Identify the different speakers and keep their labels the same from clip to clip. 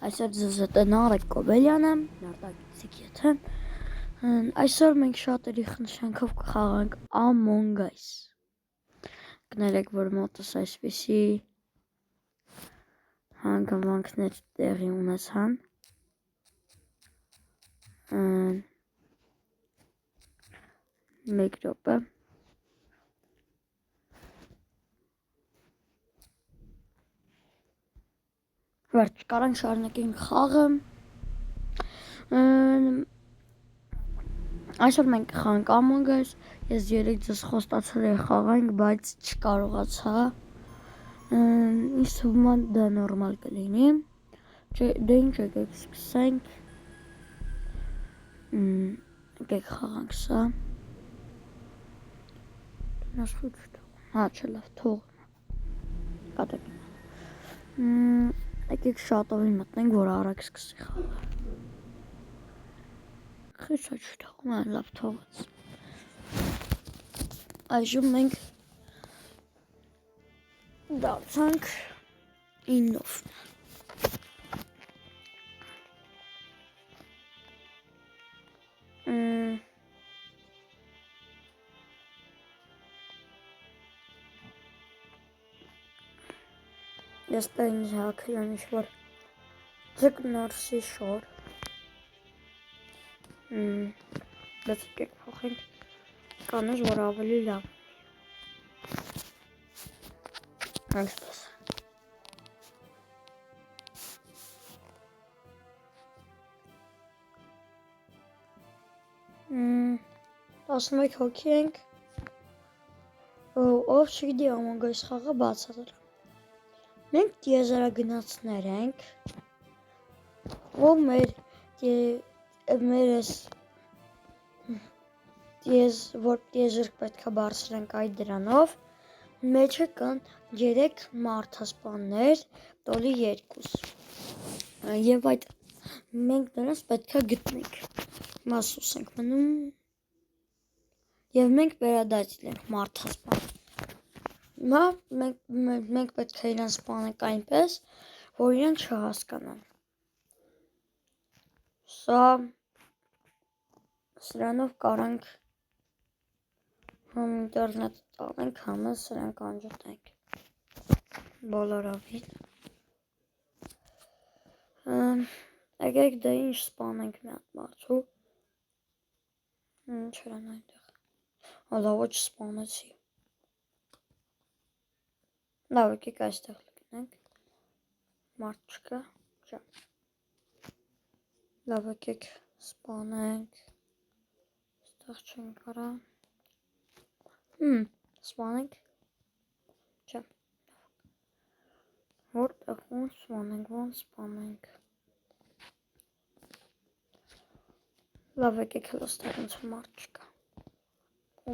Speaker 1: Այսօր ձեզ հետ է Նարեկ Կոբելյանը, նարտակիցիկ եթե։ Այսօր մենք շատերի խնդրանքով կխաղանք Among Us։ Կներեք, որ մոտս այսպիսի հանգամանքներ տեղի ունեցան։ Մեկ րոպե։ Վերջ, կարանք շարունակենք խաղը։ Այսօր մենք կխաղանք Among Us, ես երեք ձեզ խոստացել եմ խաղանք, բայց չկարողացա։ Ինձ թվում է դա նորմալ կլինի։ Դե ինչ եկեք սկսենք։ Եկեք խաղանք սա։ Հա, չէ, լավ, թող։ Կատակ։ Եկեք շատովին մտնենք, որ արագ սկսի խաղը։ Խիսա չթողում է, լավ թողած։ Այժմ մենք դարձանք 9-ով։ Ես դա ինձ հակել եմ ինչ-որ ձկնորսի շոր։ Բայց եկեք փոխենք կանոջ, որ ավելի լավ։ Այսպես։ 11 հոգի ենք։ Ով չգիտի Among Us խաղը բացատրել։ Մենք տիեզերագնացներ ենք, ով մեր որ տիեզերք պետք է բարձրենք այդ դրանով, մեջը կան 3 մարդասպաններ, տոլի 2։ Եվ այդ մենք նրանց պետք է գտնենք։ Մասուս ենք մնում։ Եվ մենք վերադարձել ենք մարդասպան։ Հիմա մենք պետք է իրան սպանենք այնպես, որ իրան չհասկանան։ Սրանով կարանք համ ինտերնետը տանենք, համ սրանք անջատենք։ Բոլորովին։ Եկեք դա ինչ սպանենք մի հատ մարդու։ Ինչ երան այնտեղ։ Լավ ոչ սպանեցի։ Լավ եկեք այստեղ լգնենք։ Մարդ չկա։ Չէ։ Լավ եկեք սպանենք։ Այստեղ չեն կարա։ Սպանենք։ Չէ։ Որտեղ ոնց սպանենք, ոնց սպանենք։ Լավ եկեք հլո ստեղ ոնց մարդ չկա։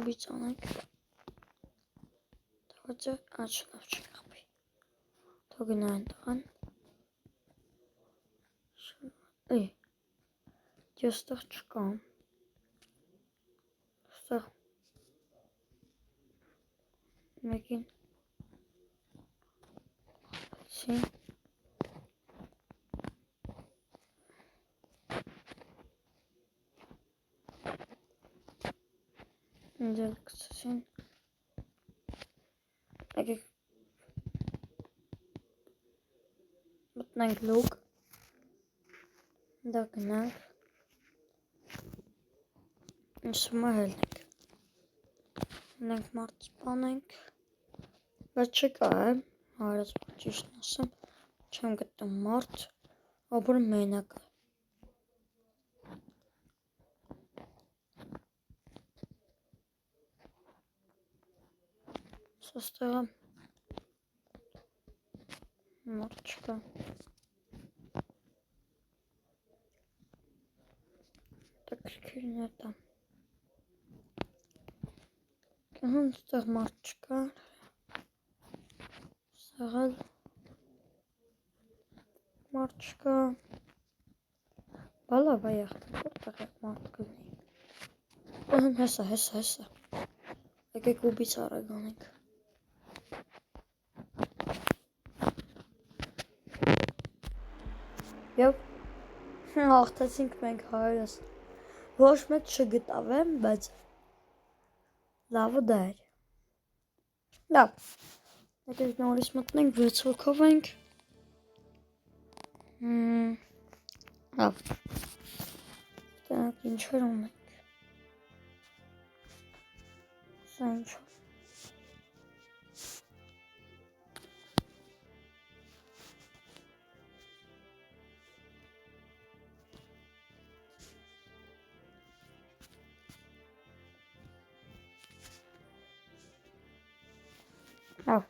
Speaker 1: Ուբից անենք։ Թողոցը աչ լավ չկախվի։ Թող գնային տղան։ Ես ստեղ չկամ։ Ստեղ մեկին Սին Ինձել կցասին Եկեք մտնենք լուկ Դա գնանք Ինսումա հելնենք Հելնենք մարդ սպանենք Բայց չկա հարած ճիշտն ասեմ չեմ գտնում մարդ ապոր մենակ Սաստեղը մարդ չկա Տակրքիրն է տա Ստեղ մարդ չկա Ստեղալ մարդ չկա Բալավ այախտ որտեղ եք մարդ կլնի Հեսա Եկեք ուբից արագ անենք Եվ հաղթեցինք մենք հայերս։ Ոչ մեկ չգտավեմ, բայց լավը դա էր։ Լավ։ Եկեք նորից մտնենք 6 հոգով ենք։ Լավ։ Դրանք ինչեր ունենք։ Սա ինչ։ Լավ։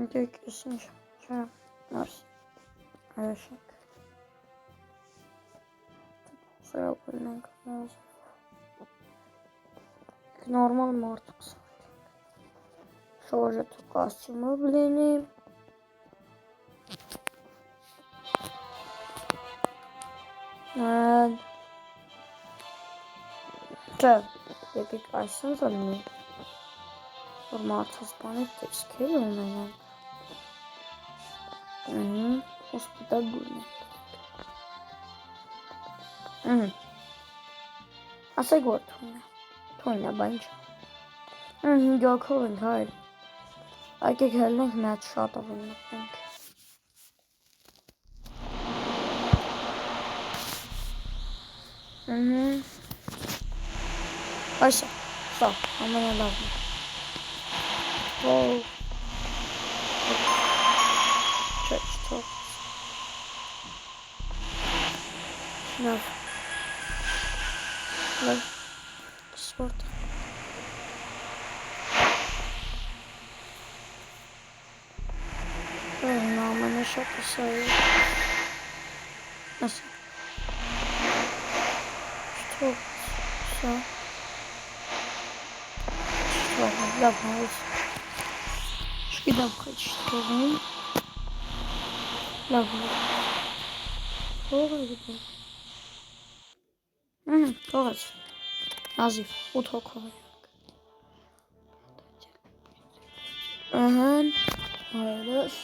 Speaker 1: Եկեք ինչ չէ, նորս այաշակ։ Սրա բնենք նորմալ մարդուկ շորժը թու կաստյումը բլինի։ Չէ, եկեք այսինց ալինի, որ մարդուս բանիք տեսքեր ունենանք։ Հոսպիտալ գուրնենք։ Ասեք որ թույնը, բա ինչ։ 5 հոգով ենք հայր։ Եկեք հելնենք մի հատ շատ ավին մտնենք։ Այսա, սա, ամենալավն է։ Չէ, չթող։ Լավ։ Լավ, սպորտ։ Ամենաշատը սա է։ Ասա։ Չթող, սա։ Լավ, նորից։ Չգիտեմ խեչ թողում։ Լավ, թողը գիտեմ։ Թողեց։ Ազիվ, 8 հոգով ենք։ Հայերս։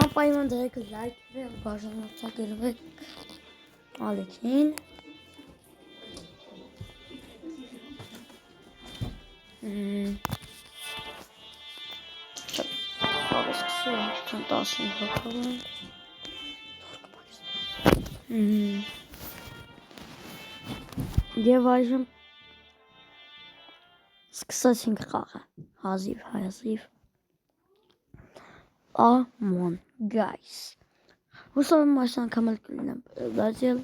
Speaker 1: Անպայման դրեք լայքերը, բաժանորդագրվեք Ալեքին։ Խաղը սկսում են 15 հոգով ենք։ Եվ այժմ սկսեցինք խաղը, հազիվ։ Among Us։ Հուսով եմ այս անգամ էլ կլինեմ դարձյալ,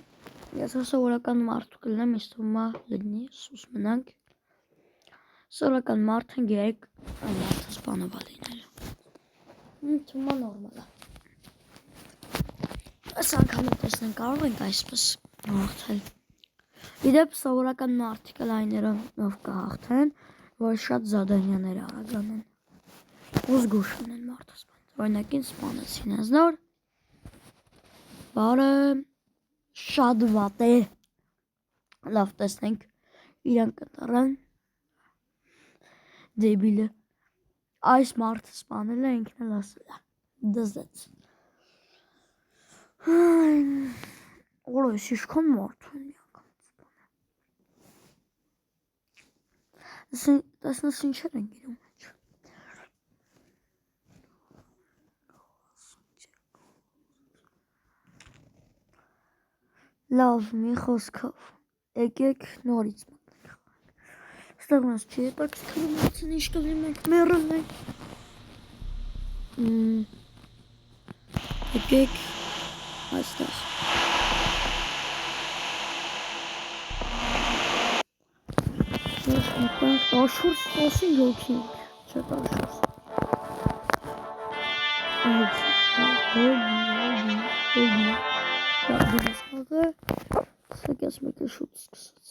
Speaker 1: ես սովորական մարդ կլինեմ, ինձ թվում է լինի, սուս մնանք։ Սովորական մարդ են գերեք մարդը սպանովա լինել։ Թվում է նորմալ է։ Այս անգամ տեսնենք կարող ենք այսպես հաղթել։ Իդեպ սովորական մարդիկ լայներով կհաղթեն, որ շատ զադանյաներ արագ անեն։ Ու զգուշ ունեն մարդը սպանել։ Օրինակ ինձ սպանեցին ես նոր։ Բարը շատ վատ է։ Լավ տեսնենք իրանք կտարան։ Դեբիլը։ Այս մարդը սպանել է ինքն էլ ասել է։ Դզեց։ Որոշ իշքան մարդ են միական սպանել։ Տեսնես ինչեր են գիրում մեջ։ Լավ, մի խոսքով, եկեք նորից մտնենք։ Ստեղ մեզ չի հետաքրքրում այցին ինչ կլինի մենք մեռել ենք։ Եկեք այստեղ։ Ես մտանք 14 հոգի ենք, չէ 14։ Սակես մեկը շուտ սկսեց։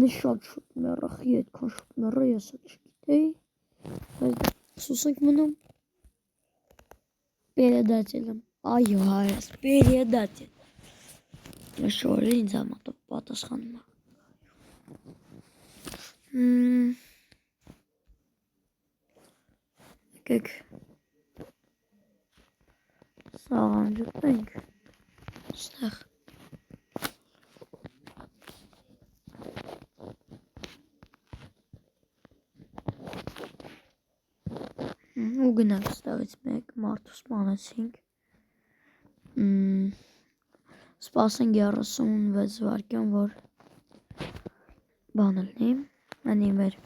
Speaker 1: Նի շատ շուտ մեռախ, ետքան շուտ մեռա, ես էլ չգիտեի։ Սուսենք մնում։ Передатель եմ։ Այո, հայրս, передатель։ Շորը ինձ համատը պատասխանում է։ Եկեք սաղան ջպենք ստեղ ու գնանք ստեղից մեկ մարդու սպանեցինք սպասենք 36 վայրկյան որ բան լինի անի մեր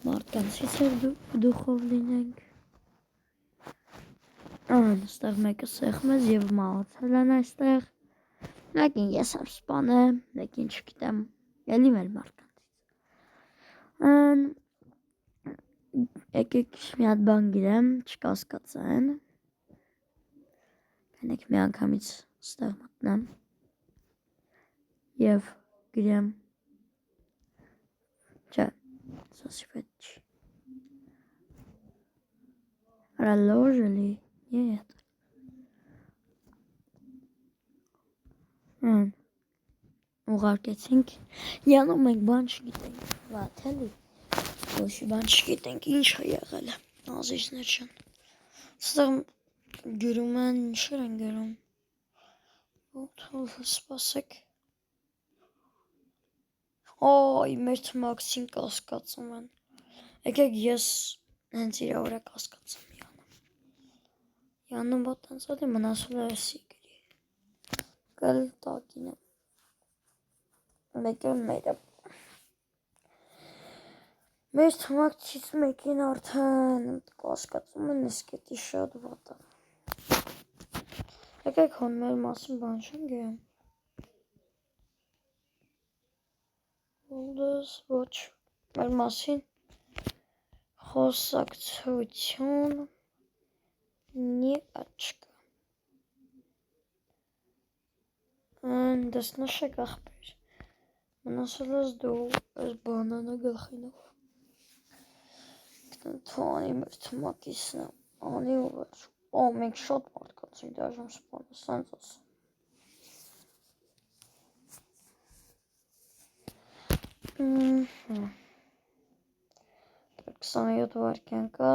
Speaker 1: մարդկանցից էլ դուխով լինենք այստեղ մեկը սեղմեց և մահացել են այստեղ մեկին ես եմ սպանեմ մեկին չգիտեմ էլի մեր մարդկանցից եկեք մի հատ բան գիրեմ չկասկածեն գնեք մի անգամից ստեղ մտնեմ և գրեմ չէ սասի պետք չի հրալոժելի нет ուղարկեցինք յանում ենք բան չգիտենք վատ էլի ոչի բան չգիտենք ինչ է եղել ազիզներ ջան ստեղ գրում են ինչեր են գրում սպասեք այ մեր թմաքսին կասկածում են եկեք ես հենց իրա վրա կասկածում Յանում բոտ հենց էլի մնասել է էսի գրի կլ տակին եմ մեկ էլ մերը մեր թմակցից մեկին արդեն կասկածում են ես կետի շատ վատ է եկեք հոն մեր մասին բան չեն գերեմ ոչ մեր մասին խոսակցություն Նիաչկա դες նշեք ախպեր մնասել ես դու ես բանանը գլխինով թանի մեր թմակիսն է անի ու վերջ մենք շատ մարդկանց ենք դաժան սպանը սենց ասում 27 վայրկյան կա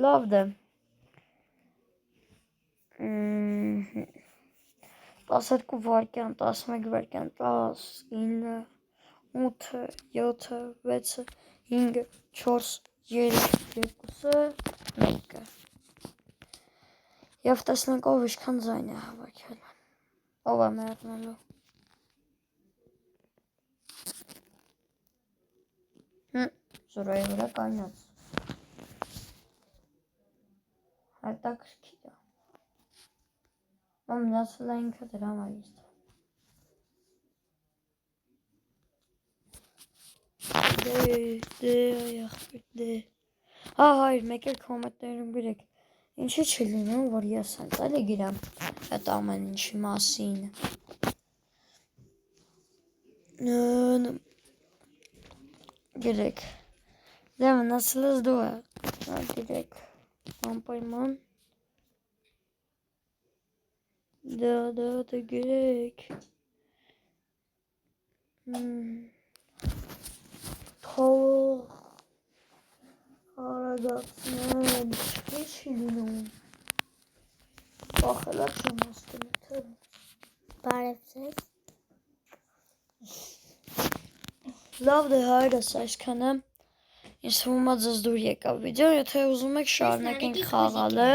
Speaker 1: լավ դե 12 վայրկյան 11 վայրկյան 10 9 8 7 6 5 4 3 2 1 Եվ տեսնենք ով ինչքան ձայն է հավաքել ով է մեռնելու զորոյի վրա կանյաց հետաքրքիր է մնացել է ինքը դրա մարիստ դե հայր մեկ էլ կոմենտներում գրեք ինչի չի լինում որ ես հենց էլի գրեմ այդ ամեն ինչի մասին գրեք դե մնացել ես դու է գրեք անպայման դա գրեք թող արագացնել չի լինում պախելակ չեմ հասկում թե բարև ձեզ լավ դե հայրս այսքանը ինձ թվում է ձեզ դուր եկավ վիդեոն եթե ուզում եք շարունակենք խաղալը